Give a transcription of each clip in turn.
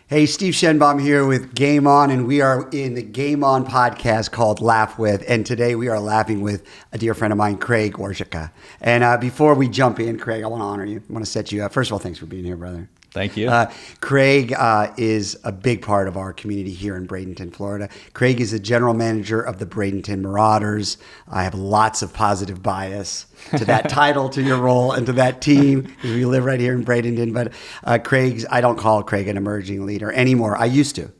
Hey, Steve Shenbaum here with Game On, and we are in the Game On podcast called Laugh With, and today we are laughing with a dear friend of mine, Craig Warzecha. And before we jump in, Craig, I want to honor you. I want to set you up. First of all, thanks for being here, brother. Thank you. Craig is a big part of our community here in Bradenton, Florida. Craig is the general manager of the Bradenton Marauders. I have lots of positive bias to that title, to your role, and to that team, because we live right here in Bradenton. But I don't call Craig an emerging leader anymore. I used to.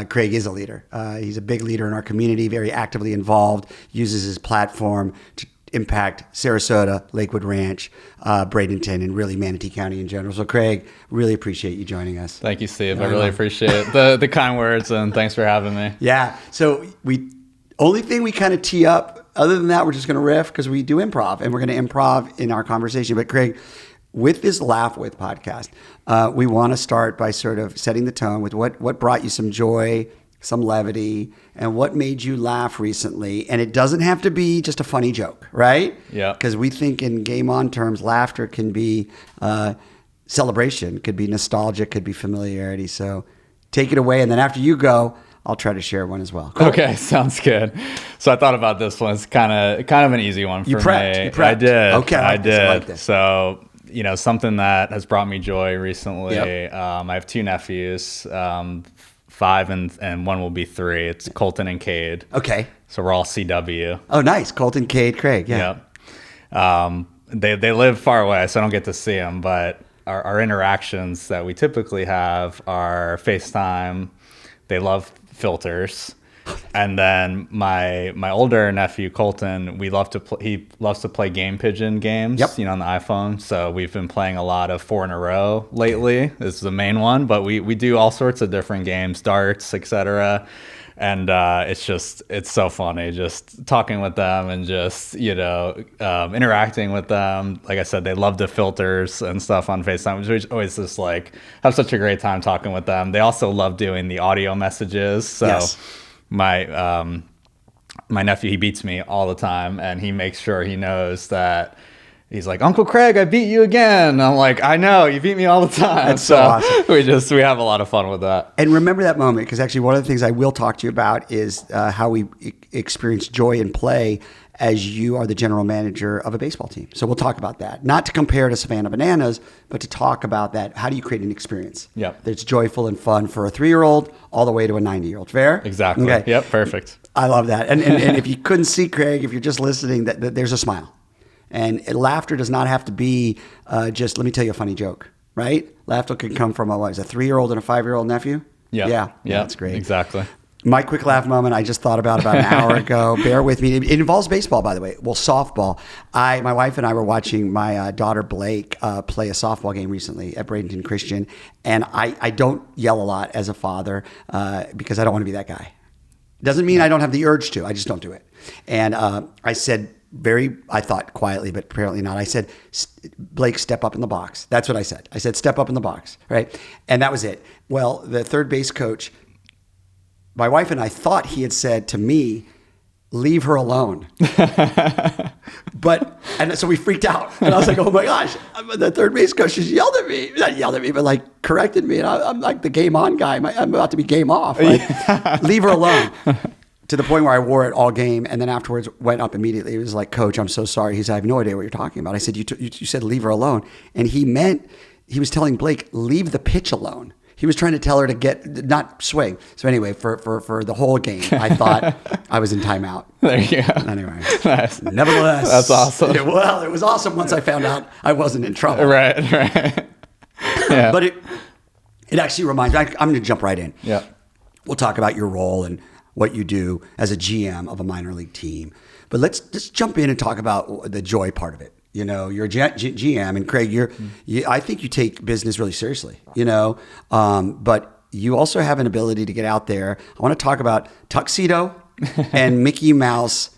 Craig is a leader. He's a big leader in our community, very actively involved, uses his platform to impact Sarasota, Lakewood Ranch, Bradenton, and really Manatee County in general. So, Craig, really appreciate you joining us. Thank you, Steve. I really appreciate the kind words, and thanks for having me. Yeah. So only thing we kind of tee up, other than that, we're just going to riff because we do improv, and we're going to improv in our conversation. But, Craig, with this Laugh With podcast, we want to start by sort of setting the tone with what brought you some joy, some levity, and what made you laugh recently. And it doesn't have to be just a funny joke, right? Yeah. Because we think in Game On terms, laughter can be celebration, could be nostalgia, could be familiarity. So take it away. And then after you go, I'll try to share one as well. Cool. Okay, sounds good. So I thought about this one. It's kind of an easy one for You prepped. me. You prepped. I did. Okay, I did. I like this. So, something that has brought me joy recently. Yep. I have two nephews, 5 and one will be 3. It's Colton and Cade. Okay. So we're all CW. Oh, nice. Colton, Cade, Craig. Yeah. Yep. They live far away, so I don't get to see them. But our interactions that we typically have are FaceTime. They love filters. And then my older nephew Colton, he loves to play Game Pigeon games, Yep. on the iPhone. So we've been playing a lot of 4 in a row lately. This is the main one, but we do all sorts of different games, darts, etc. And it's so funny just talking with them and just interacting with them. Like I said, they love the filters and stuff on FaceTime, which always just have such a great time talking with them. They also love doing the audio messages. So. Yes. My nephew, he beats me all the time, and he makes sure he knows that he's like, Uncle Craig, I beat you again. I'm like, I know, you beat me all the time. That's so awesome. We have a lot of fun with that. And remember that moment, because actually one of the things I will talk to you about is how we experience joy in play as you are the general manager of a baseball team. So we'll talk about that. Not to compare to Savannah Bananas, but to talk about that. How do you create an experience that's joyful and fun for a 3-year-old all the way to a 90-year-old? Fair? Exactly. Okay. Yep, perfect. I love that. And if you couldn't see Craig, if you're just listening, that there's a smile. And laughter does not have to be just, let me tell you a funny joke, right? Laughter can come from a 3-year-old and a 5-year-old nephew. Yeah. That's great. Exactly. My quick laugh moment I just thought about an hour ago. Bear with me. It involves baseball, by the way. Well, softball. My wife and I were watching my daughter Blake play a softball game recently at Bradenton Christian. And I don't yell a lot as a father because I don't want to be that guy. Doesn't mean I don't have the urge to. I just don't do it. And I said I thought quietly, but apparently not. I said, Blake, step up in the box. That's what I said. I said, step up in the box, right? And that was it. Well, the third base coach, my wife and I thought he had said to me, leave her alone. And so we freaked out. And I was like, oh my gosh, the third base coach just yelled at me. Not yelled at me, but corrected me. And I'm like the game on guy. I'm about to be game off. Leave her alone. To the point where I wore it all game. And then afterwards went up immediately. He was like, Coach, I'm so sorry. He said, I have no idea what you're talking about. I said, you said leave her alone. And he was telling Blake, leave the pitch alone. He was trying to tell her to not swing. So anyway, for the whole game, I thought I was in timeout. There you go. Anyway, nice. Nevertheless, that's awesome. It was awesome once I found out I wasn't in trouble. Right. Yeah. But it actually reminds me. I'm going to jump right in. Yeah. We'll talk about your role and what you do as a GM of a minor league team. But let's just jump in and talk about the joy part of it. You're a GM, and Craig, I think you take business really seriously, but you also have an ability to get out there. I want to talk about tuxedo and Mickey Mouse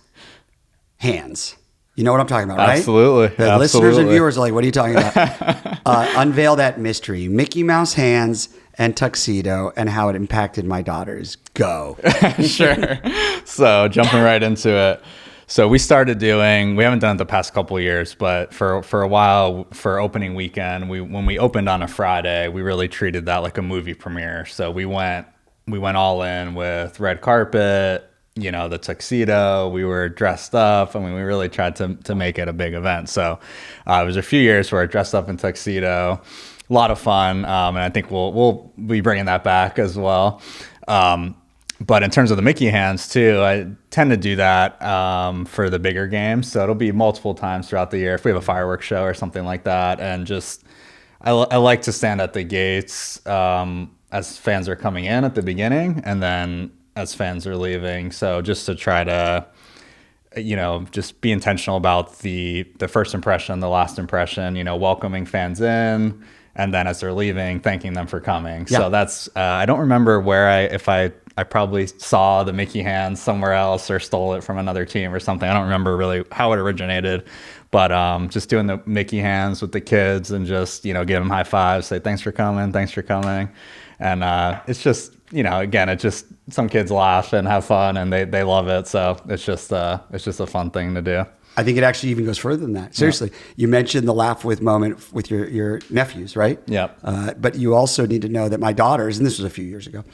hands. You know what I'm talking about, right? Absolutely. The listeners and viewers are like, what are you talking about? Unveil that mystery. Mickey Mouse hands and tuxedo and how it impacted my daughters. Go. Sure. So jumping right into it. So we haven't done it the past couple of years, but for a while, for opening weekend, when we opened on a Friday, we really treated that like a movie premiere. So we went all in with red carpet, the tuxedo. We were dressed up. I mean, we really tried to make it a big event. So it was a few years where I dressed up in tuxedo, a lot of fun, and I think we'll be bringing that back as well. But in terms of the Mickey hands too, I tend to do that for the bigger games. So it'll be multiple times throughout the year if we have a fireworks show or something like that. And just I like to stand at the gates as fans are coming in at the beginning, and then as fans are leaving. So just to try to just be intentional about the first impression, the last impression, welcoming fans in, and then as they're leaving, thanking them for coming. Yeah. So that's I don't remember if I probably saw the Mickey hands somewhere else or stole it from another team or something. I don't remember really how it originated, but just doing the Mickey hands with the kids and just, give them high fives, say, thanks for coming. And it's just, again, it just, some kids laugh and have fun and they love it. So it's just a fun thing to do. I think it actually even goes further than that. Seriously, you mentioned the laugh with moment with your nephews, right? Yeah. But you also need to know that my daughters, and this was a few years ago,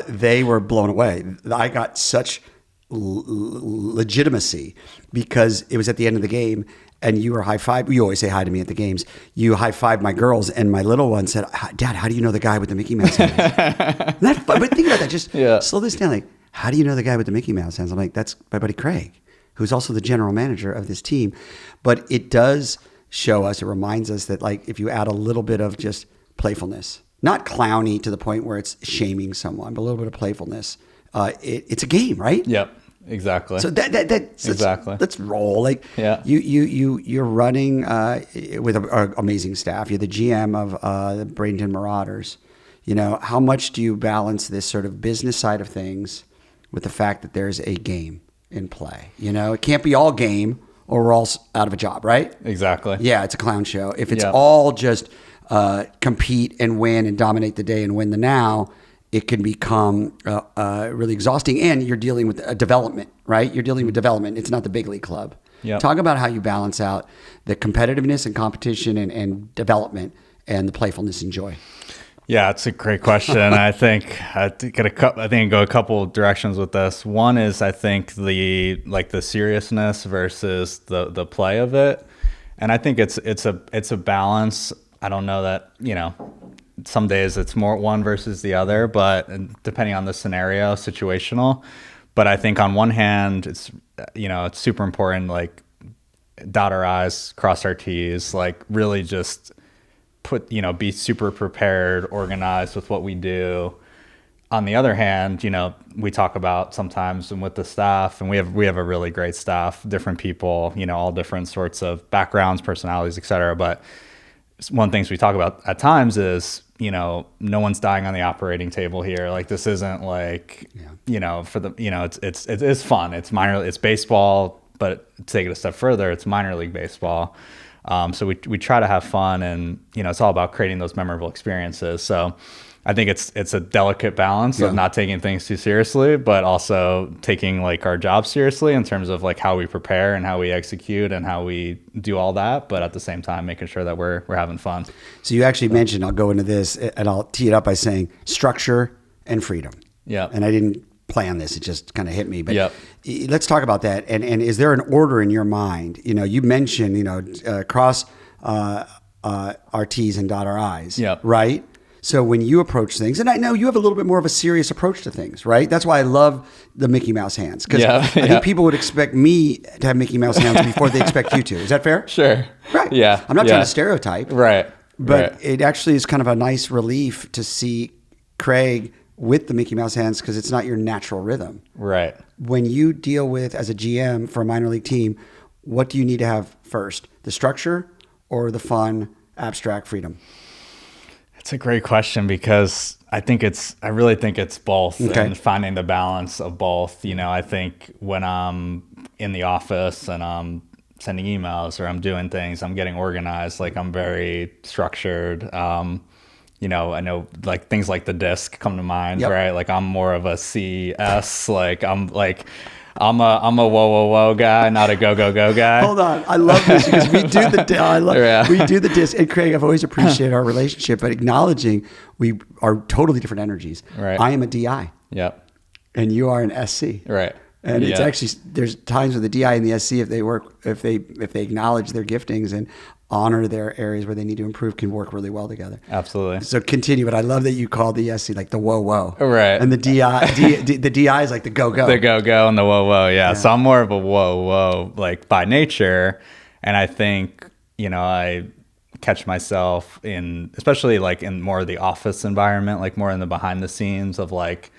they were blown away. I got such legitimacy because it was at the end of the game and you were high-five. You always say hi to me at the games. You high-fived my girls and my little one said, Dad, how do you know the guy with the Mickey Mouse hands? But think about that. Just slow this down. Like, how do you know the guy with the Mickey Mouse hands? I'm like, that's my buddy Craig, who's also the general manager of this team. But it does show us, it reminds us that like if you add a little bit of just playfulness, not clowny to the point where it's shaming someone, but a little bit of playfulness, it's a game, right? Yep, exactly. So exactly. Let's roll. Like you're running with an amazing staff. You're the GM of the Bradenton Marauders. How much do you balance this sort of business side of things with the fact that there's a game in play? It can't be all game or we're all out of a job, right? Exactly. Yeah, it's a clown show. If it's all just compete and win and dominate the day and win the now, it can become really exhausting. And you're dealing with a development, right? You're dealing with development. It's not the big league club. Yep. Talk about how you balance out the competitiveness and competition and development and the playfulness and joy. Yeah, it's a great question. I think I go a couple of directions with this. One is I think the seriousness versus the play of it, and I think it's a balance. I don't know that some days it's more one versus the other, but depending on the scenario, situational. But I think on one hand, it's it's super important, like dot our I's, cross our T's, like really just be super prepared, organized with what we do. On the other hand, we talk about sometimes and with the staff, and we have a really great staff, different people, all different sorts of backgrounds, personalities, et cetera. But one of the things we talk about at times is, no one's dying on the operating table here. Like this isn't like, for the, it's fun. It's it's baseball, but to take it a step further, it's minor league baseball. So we try to have fun, and it's all about creating those memorable experiences. So I think it's a delicate balance of not taking things too seriously, but also taking like our job seriously in terms of like how we prepare and how we execute and how we do all that, but at the same time making sure that we're having fun. So you actually mentioned, I'll go into this and I'll tee it up by saying structure and freedom. Yeah. And I didn't plan this, it just kind of hit me, but let's talk about that. And is there an order in your mind? You mentioned cross our T's and dot our I's, right? So when you approach things, and I know you have a little bit more of a serious approach to things, right? That's why I love the Mickey Mouse hands, because I think people would expect me to have Mickey Mouse hands before they expect you to. Is that fair? Sure. Right. Yeah. I'm not trying to stereotype. Right. But it actually is kind of a nice relief to see Craig with the Mickey Mouse hands, because it's not your natural rhythm. Right. When you deal with, as a GM for a minor league team, what do you need to have first? The structure or the fun, abstract freedom? It's a great question, because I really think it's both, and finding the balance of both. I think when I'm in the office and I'm sending emails or I'm doing things, I'm getting organized, like I'm very structured. I know like things like the disc come to mind, right? Like I'm more of a CS, like I'm like, I'm a whoa whoa whoa guy, not a go go go guy. Hold on, I love this because we do we do the disc. And Craig, I've always appreciated our relationship, but acknowledging we are totally different energies. Right. I am a DI. Yep. And you are an SC. Right. And it's actually, there's times with the DI and the SC, if they acknowledge their giftings and honor their areas where they need to improve, can work really well together. Absolutely. So continue, but I love that you call the SC like the whoa whoa. Right. And the the DI is like the go go. The go go and the whoa whoa. Yeah. So I'm more of a whoa whoa, like by nature. And I think, I catch myself in, especially like in more of the office environment, like more in the behind the scenes of like,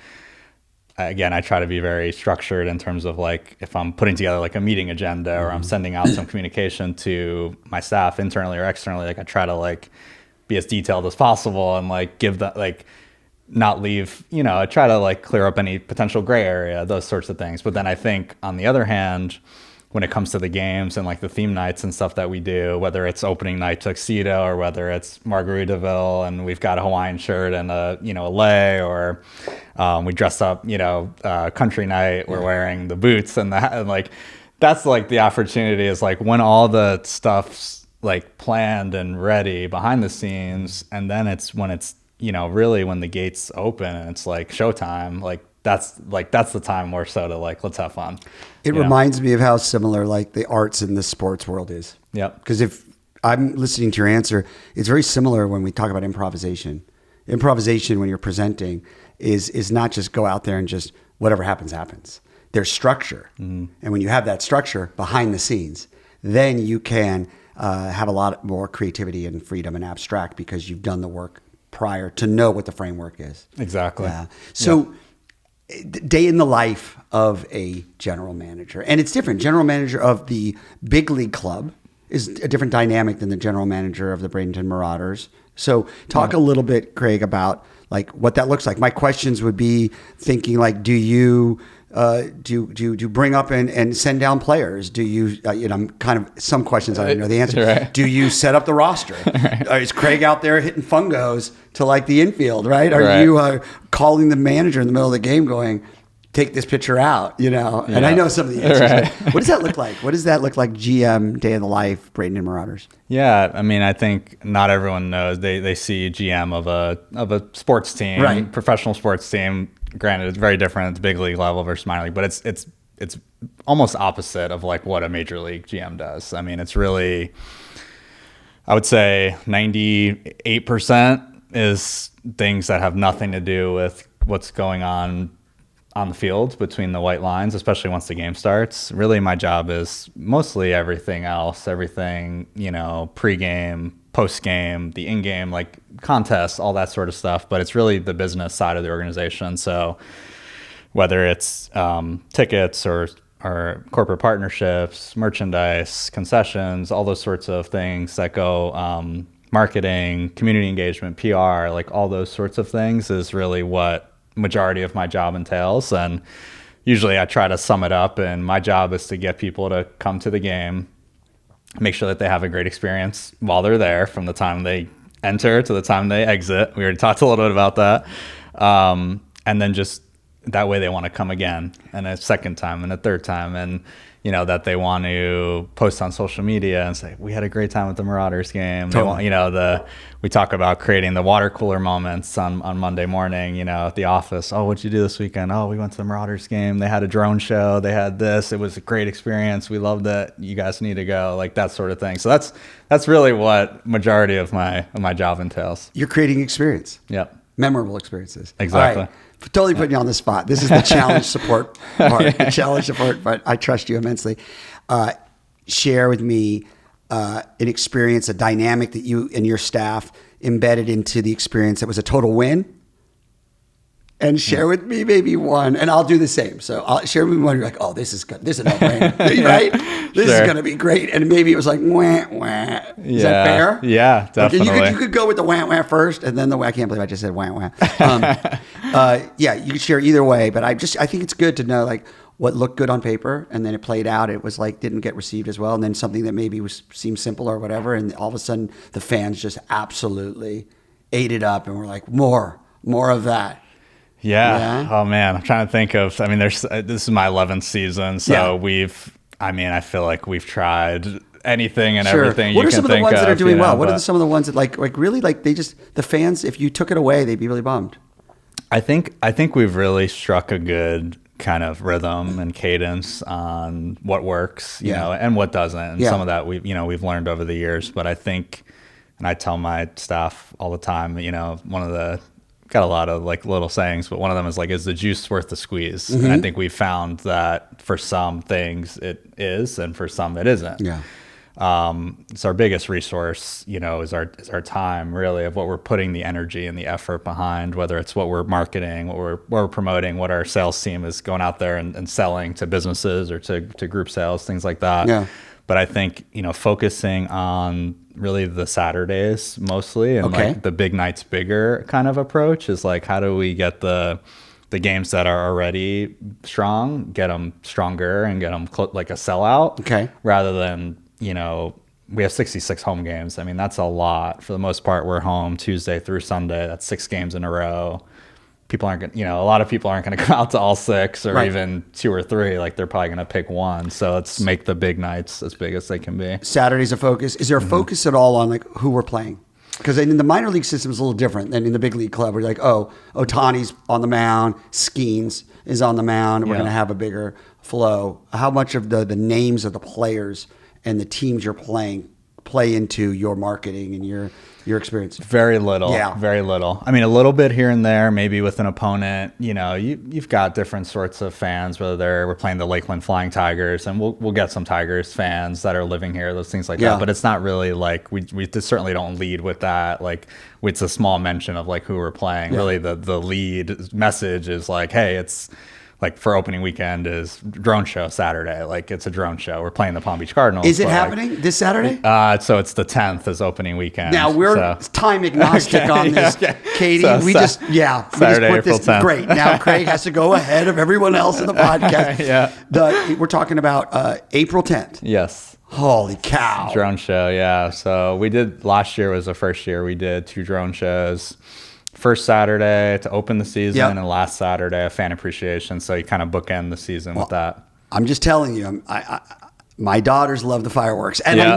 again, I try to be very structured in terms of like if I'm putting together like a meeting agenda or I'm sending out some communication to my staff internally or externally, like I try to like be as detailed as possible and like give that like not leave, I try to like clear up any potential gray area, those sorts of things. But then I think on the other hand, when it comes to the games and like the theme nights and stuff that we do, whether it's opening night tuxedo or whether it's Margaritaville and we've got a Hawaiian shirt and a lei, or we dress up, country night, we're wearing the boots and that, and like that's like the opportunity is like when all the stuff's like planned and ready behind the scenes, and then it's when it's really when the gates open and it's like showtime, like that's the time more so to like, let's have fun. It reminds me of how similar like the arts in the sports world is. Yep. Because if I'm listening to your answer, it's very similar when we talk about improvisation. Improvisation when you're presenting is not just go out there and just whatever happens, happens. There's structure. Mm-hmm. And when you have that structure behind the scenes, then you can have a lot more creativity and freedom and abstract because you've done the work prior to know what the framework is. Exactly. Yeah. So day in the life of a general manager. And it's different. General manager of the big league club is a different dynamic than the general manager of the Bradenton Marauders. So talk a little bit, Craig, about like what that looks like. My questions would be thinking like, do you bring up and send down players? Do you, kind of some questions I don't know the answer. Right. Do you set up the roster? Right. Is Craig out there hitting fungos to like the infield, right? Are you calling the manager in the middle of the game going, take this pitcher out, And I know some of the answers. Right. What does that look like? What does that look like, GM, day in the life, Bradenton Marauders? Yeah, I mean, I think not everyone knows. They see GM of a sports team, right. Professional sports team. Granted, it's very different at the big league level versus minor league, but it's almost opposite of like what a major league GM does. I mean, it's really, I would say 98% is things that have nothing to do with what's going on the field between the white lines, especially once the game starts. Really, my job is mostly everything else, everything, pregame, post-game, the in-game, like contests, all that sort of stuff. But it's really the business side of the organization. So whether it's tickets or corporate partnerships, merchandise, concessions, all those sorts of things that go, marketing, community engagement, PR, like all those sorts of things is really what majority of my job entails. And usually I try to sum it up, and my job is to get people to come to the game, make sure that they have a great experience while they're there, from the time they enter to the time they exit. We already talked a little bit about that. And then just that way they want to come again, and a second time and a third time, and that they want to post on social media and say, we had a great time at the Marauders game. Totally. They want, we talk about creating the water cooler moments on Monday morning, at the office. Oh, what'd you do this weekend? Oh, we went to the Marauders game. They had a drone show. They had this. It was a great experience. We loved it. You guys need to go, like that sort of thing. So that's really what majority of my job entails. You're creating experience. Yep. Memorable experiences. Exactly. All right. Totally putting you on the spot. This is the challenge support part. The challenge support part. I trust you immensely. Share with me an experience, a dynamic that you and your staff embedded into the experience that was a total win. And share with me maybe one, and I'll do the same. So I'll share with me one. You're like, oh, this is good. This is a no-brainer, right? This is going to be great. And maybe it was like, wah, wah. Is that fair? Yeah, definitely. Okay, you could go with the wah, wah first, and then the wah. I can't believe I just said wah, wah. Yeah, you could share either way, but I think it's good to know like what looked good on paper, and then it played out. It was like didn't get received as well, and then something that maybe seemed simple or whatever, and all of a sudden the fans just absolutely ate it up, and were like, more of that. Yeah. Oh man, I'm trying to think of. I mean, this is my 11th season, so I feel like we've tried anything and everything. What are some of the ones that are doing well? What are but some of the ones that like really like the fans? If you took it away, they'd be really bummed. I think we've really struck a good kind of rhythm and cadence on what works, you know, and what doesn't. And some of that we've learned over the years. But I think, and I tell my staff all the time, got a lot of like little sayings, but one of them is like, is the juice worth the squeeze? And I think we found that for some things it is, and for some it isn't. Yeah. It's our biggest resource, is our time, really, of what we're putting the energy and the effort behind, whether it's what we're marketing, what we're promoting, what our sales team is going out there and selling to businesses or to group sales, things like that. Yeah. But I think, focusing on really the Saturdays mostly, and like the big nights bigger kind of approach is like, how do we get the games that are already strong, get them stronger and get them like a sellout, rather than, we have 66 home games. I mean, that's a lot. For the most part, we're home Tuesday through Sunday. That's 6 games in a row. People aren't going a lot of people aren't going to come out to all 6 or even 2 or 3. Like, they're probably going to pick one. So let's make the big nights as big as they can be. Saturday's a focus. Is there a focus at all on like who we're playing? Because in the minor league system is a little different than in the big league club, where you're like, oh, Ohtani's on the mound, Skeens is on the mound. We're going to have a bigger flow. How much of the names of the players and the teams you're playing play into your marketing and your experience? Very little. Yeah. Very little. I mean, a little bit here and there, maybe with an opponent. You've got different sorts of fans, whether we're playing the Lakeland Flying Tigers, and we'll get some Tigers fans that are living here, those things like that. But it's not really like, we certainly don't lead with that. Like, it's a small mention of like who we're playing. Really, the lead message is like, hey, it's like for opening weekend is drone show Saturday. Like, it's a drone show. We're playing the Palm Beach Cardinals. Is it happening this Saturday? So it's the 10th is opening weekend. Now we're time agnostic on this, Katie. So Saturday, April 10th. Great. Now Craig has to go ahead of everyone else in the podcast. We're talking about April 10th. Yes. Holy cow. Drone show. Yeah. So we did, last year was the first year we did 2 drone shows. First Saturday to open the season, and last Saturday a fan appreciation. So you kind of bookend the season with that. I'm just telling you, my daughters love the fireworks, and I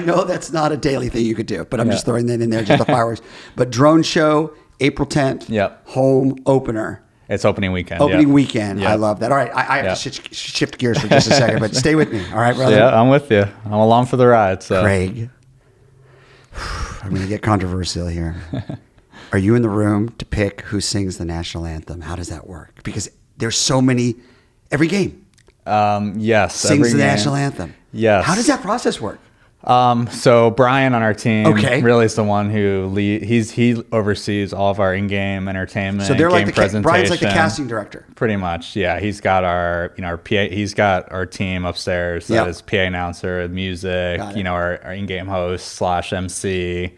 know that's not a daily thing you could do, but I'm just throwing that in there, just the fireworks. But drone show, April 10th, home opener. It's opening weekend. Weekend. I love that. All right, I have to shift gears for just a second, but stay with me. All right, brother? Yeah, I'm with you. I'm along for the ride. So. Craig, I'm going to get controversial here. Are you in the room to pick who sings the national anthem? How does that work? Because there's so many, every game. Yes. Sings the national anthem. Yes. How does that process work? So Brian on our team really is the one who he oversees all of our in-game entertainment. So they're like Brian's like the casting director. Pretty much. Yeah. He's got our PA, he's got our team upstairs that is PA announcer, music, our in-game host / MC.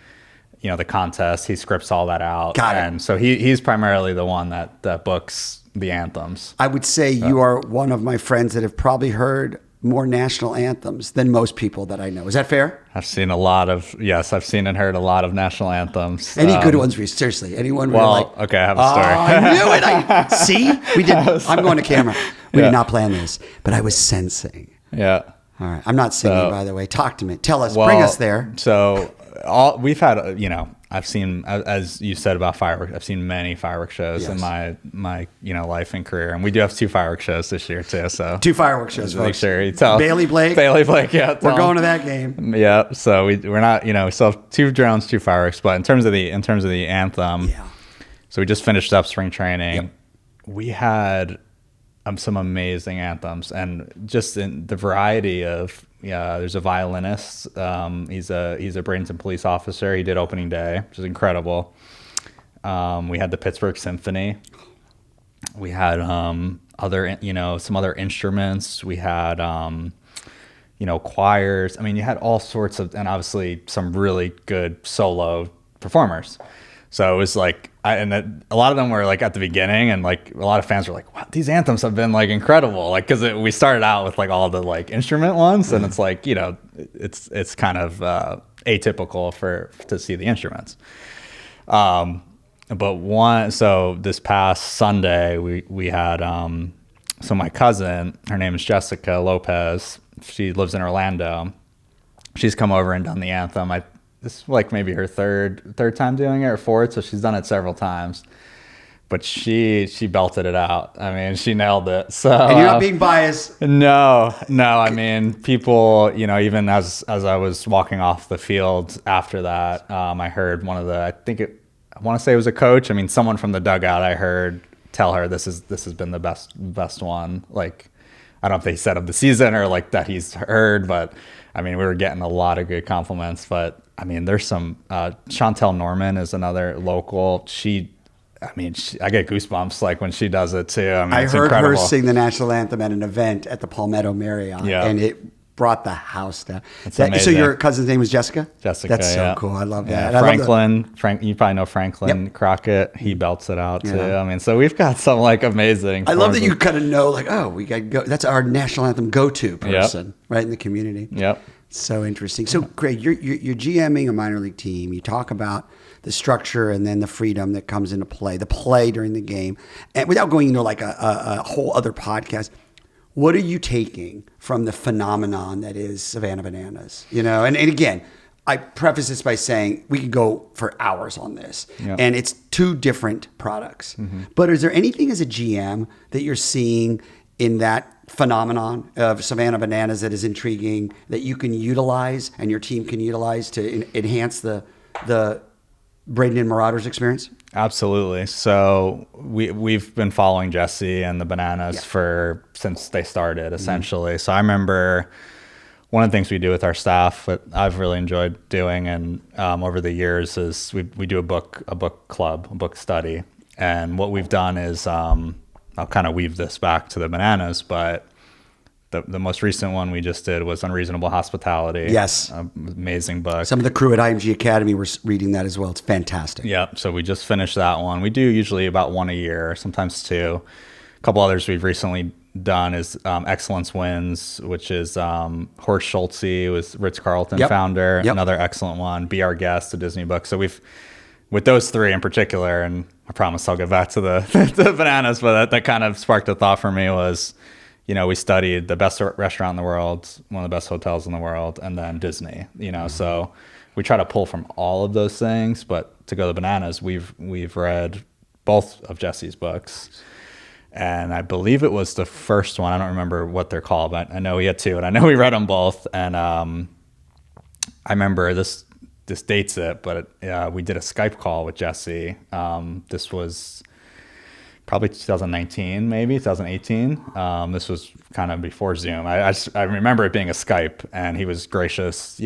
The contest, he scripts all that out. And so he's primarily the one that books the anthems. I would say you are one of my friends that have probably heard more national anthems than most people that I know. Is that fair? I've seen and heard a lot of national anthems. Any good ones, Reese? Seriously, anyone? Okay, I have a story. I knew it. See? We didn't. I'm going to camera. We did not plan this, but I was sensing. Yeah. All right. I'm not singing, by the way. Talk to me. Tell us. Bring us there. So we've had, I've seen, as you said about fireworks, I've seen many fireworks shows in my life and career, and we do have 2 fireworks shows this year too. So 2 fireworks shows, folks. Make sure you tell Bailey Blake. Yeah, we're going to that game. Yeah. So we're not, we still have 2 drones, 2 fireworks, but in terms of the anthem, so we just finished up spring training. Yep. We had some amazing anthems, and just in the variety of. There's a violinist. He's a Bradenton police officer. He did opening day, which is incredible. We had the Pittsburgh Symphony. We had some other instruments. We had choirs. I mean, you had all sorts of, and obviously some really good solo performers. So it was like, a lot of them were like at the beginning, and like a lot of fans were like, wow, these anthems have been like incredible. Like, cause we started out with like all the like instrument ones, and it's like, it's kind of atypical to see the instruments. So this past Sunday, we had, so my cousin, her name is Jessica Lopez. She lives in Orlando. She's come over and done the anthem. This is like maybe her third time doing it, or fourth, so she's done it several times. But she belted it out. I mean, she nailed it. So, and you're not being biased. No. I mean, people, even as I was walking off the field after that, I heard one of I want to say it was a coach. I mean, someone from the dugout I heard tell her this has been the best one. Like, I don't know if they said of the season or like that he's heard, but I mean, we were getting a lot of good compliments. But I mean, there's some Chantel Norman is another local. I get goosebumps like when she does it too. I mean, I it's heard incredible. her sing the national anthem at an event at the Palmetto Marriott, and it brought the house down. So your cousin's name was Jessica? Jessica, that's so cool. I love that. Frank, you probably know Franklin Crockett. He belts it out too. I mean, so we've got some like amazing. I love that you kind of know, like, oh, we got to go. That's our national anthem go-to person, right, in the community. Yep. So interesting. So, Greg, you're GMing a minor league team. You talk about the structure and then the freedom that comes into play, the play during the game. And without going into like a whole other podcast, what are you taking from the phenomenon that is Savannah Bananas? And again, I preface this by saying we could go for hours on this, and it's two different products. Mm-hmm. But is there anything as a GM that you're seeing in that phenomenon of Savannah Bananas that is intriguing, that you can utilize and your team can utilize to enhance the Bradenton Marauders experience? Absolutely. So we've been following Jesse and the Bananas since they started, essentially. Mm-hmm. So I remember one of the things we do with our staff that I've really enjoyed doing, and over the years, is we do a book club, a book study. And what we've done is, I'll kind of weave this back to the Bananas, but the most recent one we just did was Unreasonable Hospitality. Yes. Amazing book. Some of the crew at IMG Academy were reading that as well. It's fantastic. Yeah. So we just finished that one. We do usually about one a year, sometimes two. A couple others we've recently done is Excellence Wins, which is Horst Schulze, who was Ritz-Carlton founder. Yep. Another excellent one. Be Our Guest, a Disney book. So with those three in particular, and I promise I'll get back to the Bananas, but that kind of sparked a thought for me was, we studied the best restaurant in the world, one of the best hotels in the world, and then Disney, so we try to pull from all of those things. But to go to the Bananas, we've read both of Jesse's books. And I believe it was the first one. I don't remember what they're called, but I know we had two, and I know we read them both. And I remember this dates it, but we did a Skype call with Jesse. This was probably 2019, maybe 2018. This was kind of before Zoom. I remember it being a Skype, and he was gracious, I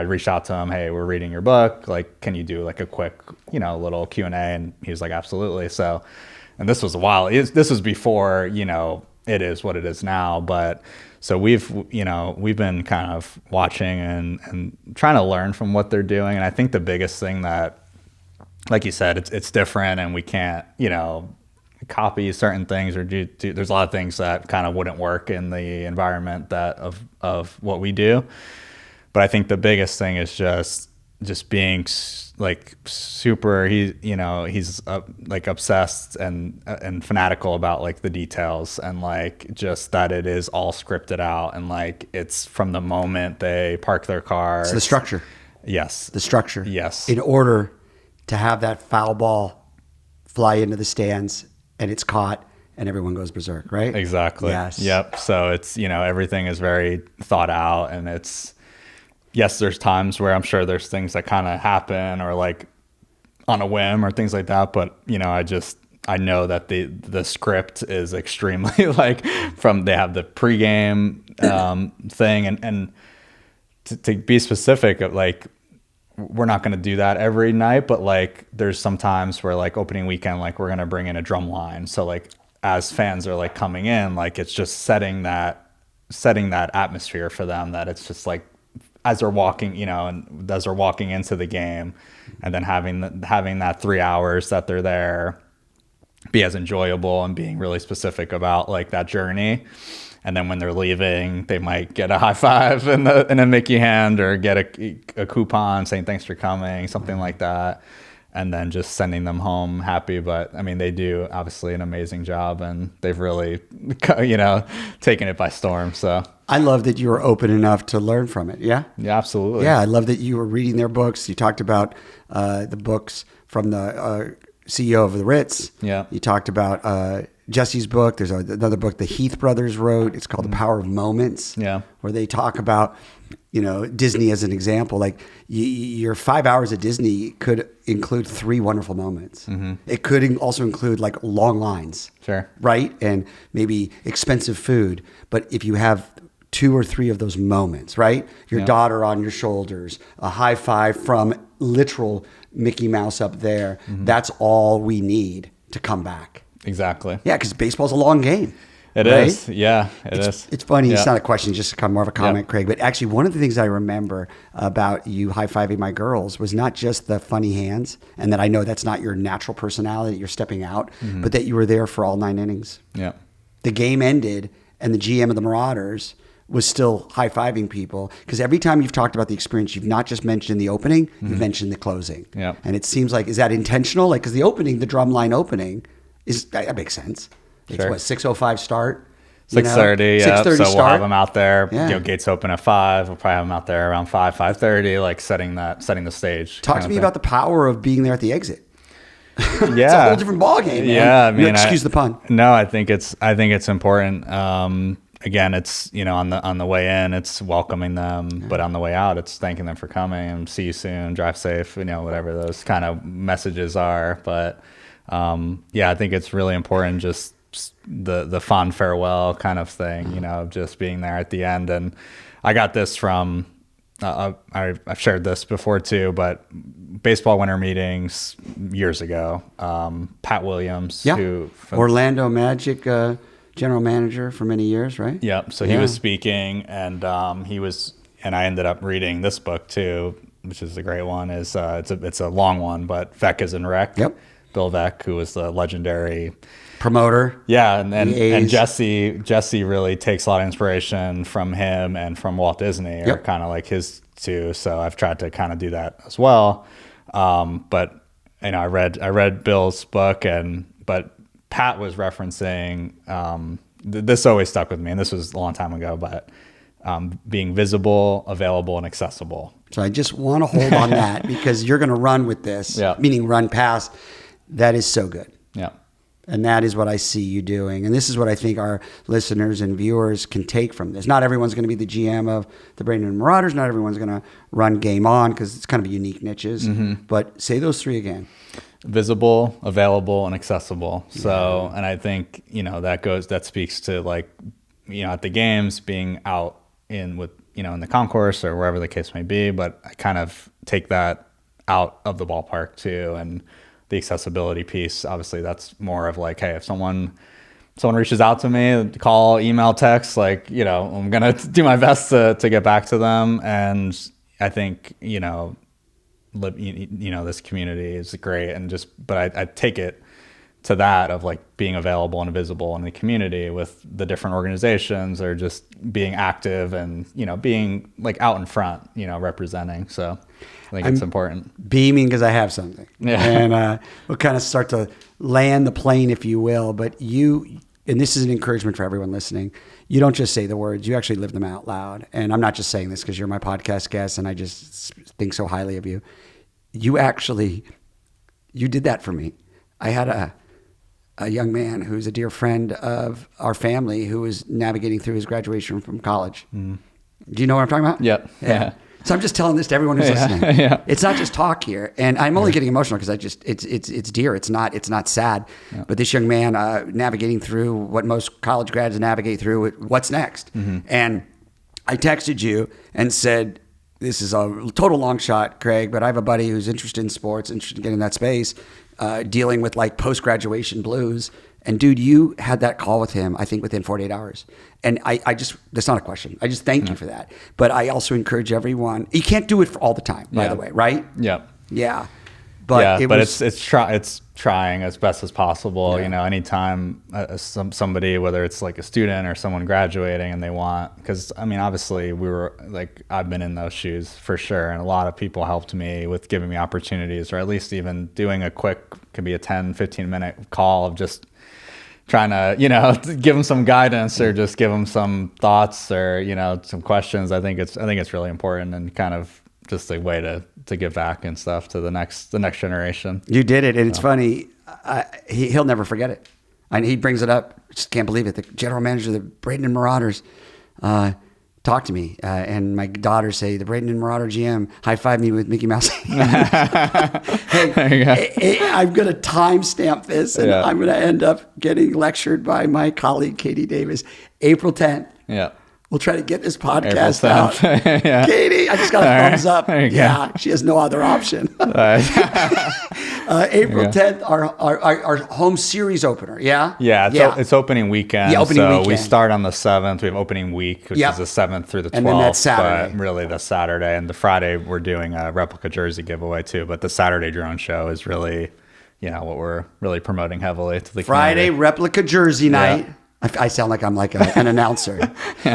reached out to him, hey, we're reading your book. Like, can you do like a quick, little Q&A? And he was like, absolutely. So, and this was a while. This was before, it is what it is now. But so we've been kind of watching and trying to learn from what they're doing. And I think the biggest thing that, like you said, it's different, and we can't, copy certain things or do. There's a lot of things that kind of wouldn't work in the environment of what we do. But I think the biggest thing is just being like super. He's like obsessed and fanatical about like the details, and like just that it is all scripted out, and like it's from the moment they park their car. It's the structure. Yes. The structure. Yes. In order to have that foul ball fly into the stands and it's caught and everyone goes berserk, right? Exactly. Yes. Yep. So it's, everything is very thought out, and there's times where I'm sure there's things that kind of happen or like on a whim or things like that. But, I know that the script is extremely like they have the pregame thing and to be specific, like, we're not going to do that every night, but like there's some times where like opening weekend, like we're going to bring in a drum line. So like as fans are like coming in, like it's just setting that atmosphere for them, that it's just like as they're walking, and as they're walking into the game, and then having that 3 hours that they're there be as enjoyable and being really specific about like that journey. And then when they're leaving, they might get a high five in a Mickey hand or get a coupon saying thanks for coming, something like that. and then just sending them home happy. But I mean, they do obviously an amazing job, and they've really, taken it by storm. So I love that you were open enough to learn from it. Yeah. yeah, absolutely. Yeah. I love that you were reading their books. You talked about the books from the CEO of the Ritz. Yeah. You talked about Jesse's book. There's another book the Heath brothers wrote. It's called The Power of Moments. Yeah. Where they talk about, Disney as an example. Like your 5 hours at Disney could include 3 wonderful moments. Mm-hmm. It could also include like long lines. Sure. Right? And maybe expensive food. But if you have 2 or 3 of those moments, right? Your daughter on your shoulders, a high five from literal Mickey Mouse up there. Mm-hmm. That's all we need to come back. Exactly. Yeah, because baseball's a long game. It is. Yeah, it is. It's funny. Yeah. It's not a question, it's just more of a comment, Craig. But actually, one of the things I remember about you high-fiving my girls was not just the funny hands, and that I know that's not your natural personality, that you're stepping out, but that you were there for all 9 innings. Yeah. The game ended, and the GM of the Marauders was still high-fiving people, because every time you've talked about the experience, you've not just mentioned the opening, you've mentioned the closing. Yeah. And it seems like, is that intentional? Like, because the opening, the drumline opening, that makes sense. It's Sure. what, 6:05 start? 6:30, yeah. 6:30 So start. we'll have them out there. Yeah. Gates open at 5. We'll probably have them out there around 5:30, like setting the stage. Talk to me about the power of being there at the exit. Yeah, It's a whole different ballgame, man. Yeah, I mean, excuse the pun. No, I think it's important. Again, it's on the way in, it's welcoming them, but on the way out, it's thanking them for coming and see you soon, drive safe, whatever those kind of messages are. But I think it's really important, just the fond farewell kind of thing, just being there at the end. And I got this from I've shared this before too, but baseball winter meetings years ago. Pat Williams, who Orlando Magic general manager for many years, right? Yeah. So he was speaking, and I ended up reading this book too, which is a great one. It's a long one, but Vec is in Rec. Yep. Bill Vec, who was the legendary promoter. Yeah, and Jesse really takes a lot of inspiration from him and from Walt Disney, or kind of like his too. So I've tried to kind of do that as well. But I read Bill's book, but Pat was referencing this always stuck with me, and this was a long time ago, but being visible, available, and accessible. So I just want to hold on that, because you're going to run with this, meaning run past. That is so good. Yeah. And that is what I see you doing. And this is what I think our listeners and viewers can take from this. Not everyone's going to be the GM of the Bradenton Marauders. Not everyone's going to run Game On, because it's kind of unique niches. Mm-hmm. But say those 3 again. Visible, available, and accessible. So, and I think, that speaks to, like, at the games, being out in the concourse or wherever the case may be. But I kind of take that out of the ballpark too. And the accessibility piece, obviously that's more of like, hey, if someone reaches out to me, call, email, text, like, I'm going to do my best to get back to them. And I think, this community is great. And but I take it to that of like being available and visible in the community with the different organizations, or just being active and, being like out in front, representing. So I think it's important. Beaming because I have something. Yeah. And we'll kind of start to land the plane, if you will. But and this is an encouragement for everyone listening, you don't just say the words, you actually live them out loud. And I'm not just saying this because you're my podcast guest and I just think so highly of you. You did that for me. I had a young man who's a dear friend of our family who was navigating through his graduation from college. Mm. Do you know what I'm talking about? Yep. Yeah. So I'm just telling this to everyone who's listening. Yeah. It's not just talk here, and I'm only getting emotional because it's dear. It's not sad. Yeah. But this young man navigating through what most college grads navigate through. What's next? Mm-hmm. And I texted you and said, "This is a total long shot, Craig, but I have a buddy who's interested in sports, interested in getting in that space, dealing with like post graduation blues." And dude, you had that call with him, I think, within 48 hours. And I just, that's not a question. I just thank you for that. But I also encourage everyone, you can't do it for all the time, by the way, right? Yeah. Yeah. But it's trying as best as possible. Yeah. You know, anytime somebody, whether it's like a student or someone graduating and they want, because I mean, obviously I've been in those shoes for sure. And a lot of people helped me with giving me opportunities, or at least even doing a quick, could be a 10-15 minute call of just trying to, you know, give them some guidance or just give them some thoughts or, you know, some questions. I think it's really important, and kind of just a way to give back and stuff to the next generation. You did it, and it's funny. He'll never forget it. And he brings it up. Just can't believe it. The general manager of the Bradenton Marauders talked to me, and my daughters say, the Bradenton Marauder GM high-fived me with Mickey Mouse. Hey, I'm going to timestamp this, and I'm going to end up getting lectured by my colleague, Katie Davis, April 10th. Yeah. We'll try to get this podcast out. Yeah. Katie, I just got a thumbs up. Yeah, she has no other option. April 10th, our home series opener. Yeah? Yeah, it's opening weekend. Yeah, opening weekend. We start on the 7th. We have opening week, which is the 7th through the 12th. And then that's Saturday. But really the Saturday. And the Friday, we're doing a replica jersey giveaway too. But the Saturday drone show is really, you know, what we're really promoting heavily to the Friday, community. replica jersey night. I sound like I'm like an announcer.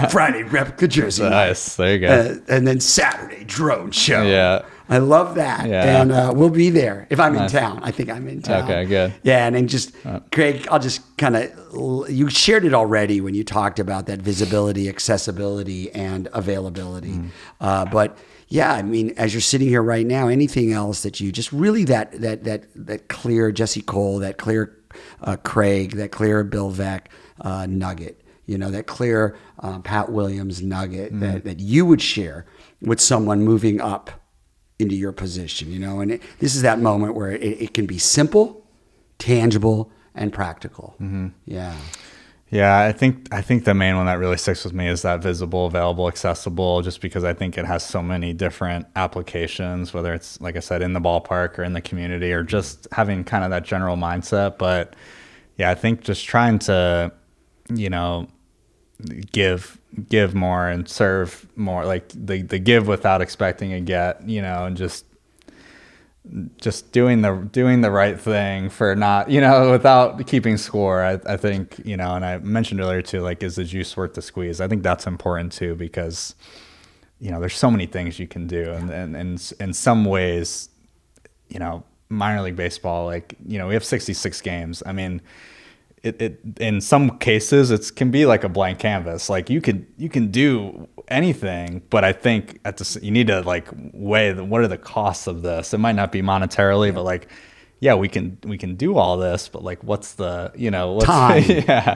Friday, replica jersey night. Nice. There you go. And then Saturday, drone show. Yeah. I love that. Yeah. And we'll be there if I'm in town. I think I'm in town. Okay, good. Yeah, and then just, Craig, I'll just kind of, you shared it already when you talked about that visibility, accessibility, and availability. But yeah, I mean, as you're sitting here right now, anything else that you just really that clear Jesse Cole, that clear Craig, that clear Bill Veck nugget, you know, that clear Pat Williams nugget that you would share with someone moving up into your position, you know, and this is that moment where it can be simple, tangible, and practical. Yeah. Yeah, I think the main one that really sticks with me is that visible, available, accessible, just because I think it has so many different applications, whether it's, like I said, in the ballpark or in the community, or just having kind of that general mindset. But yeah, I think just trying to, you know, give more and serve more, like the give without expecting a get, you know, and just doing the right thing for not, you know, without keeping score. I think, you know, and I mentioned earlier too, like, is the juice worth the squeeze? I think that's important too, because, you know, there's so many things you can do. And in some ways, you know, minor league baseball, like, you know, we have 66 games. I mean, it in some cases it can be like a blank canvas. Like you can do anything, but I think you need to like weigh what are the costs of this. It might not be monetarily, but like, yeah, we can do all this, but like, what's the, you know, what's time,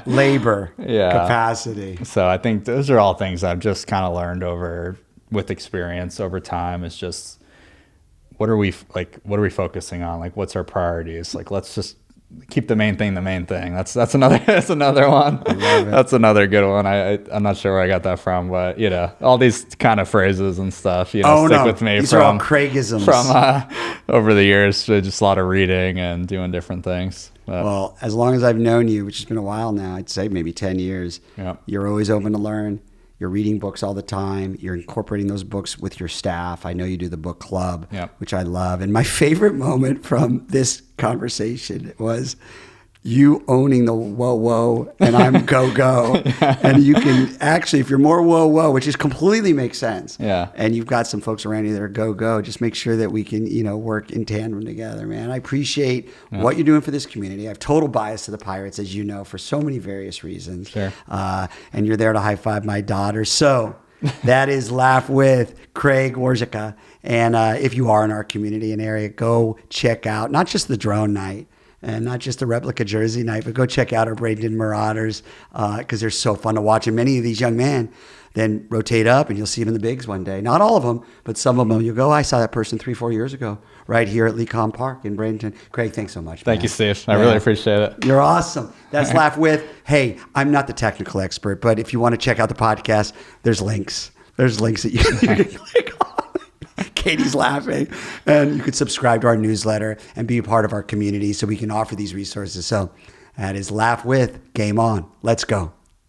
labor, capacity. So I think those are all things I've just kind of learned with experience over time. It's just, what are we focusing on? Like, what's our priorities? Like, let's just keep the main thing the main thing. That's another one. That's another good one. I'm not sure where I got that from, but you know, all these kind of phrases and stuff, you know, stick with me. These are all Craigisms from over the years. Just a lot of reading and doing different things. Well, as long as I've known you, which has been a while now, I'd say maybe 10 years, you're always open to learn. You're reading books all the time. You're incorporating those books with your staff. I know you do the book club, which I love. And my favorite moment from this conversation was you owning the whoa, whoa, and I'm go, go. And you can actually, if you're more whoa, whoa, which is completely makes sense. Yeah. And you've got some folks around you that are go, go, just make sure that we can, you know, work in tandem together, man. I appreciate what you're doing for this community. I have total bias to the Pirates, as you know, for so many various reasons. Sure. And you're there to high five my daughter. So that is Laugh with Craig Warzecha. And if you are in our community and area, go check out not just the drone night, and not just the replica jersey night, but go check out our Bradenton Marauders because they're so fun to watch. And many of these young men then rotate up and you'll see them in the bigs one day. Not all of them, but some of them. You'll go, I saw that person 3-4 years ago right here at Lecom Park in Bradenton. Craig, thanks so much. Thank you, Steve. I really appreciate it. You're awesome. That's Laugh With. Hey, I'm not the technical expert, but if you want to check out the podcast, there's links. There's links that you can click on. Katie's laughing. And you could subscribe to our newsletter and be a part of our community so we can offer these resources. So that is Laugh With. Game on. Let's go.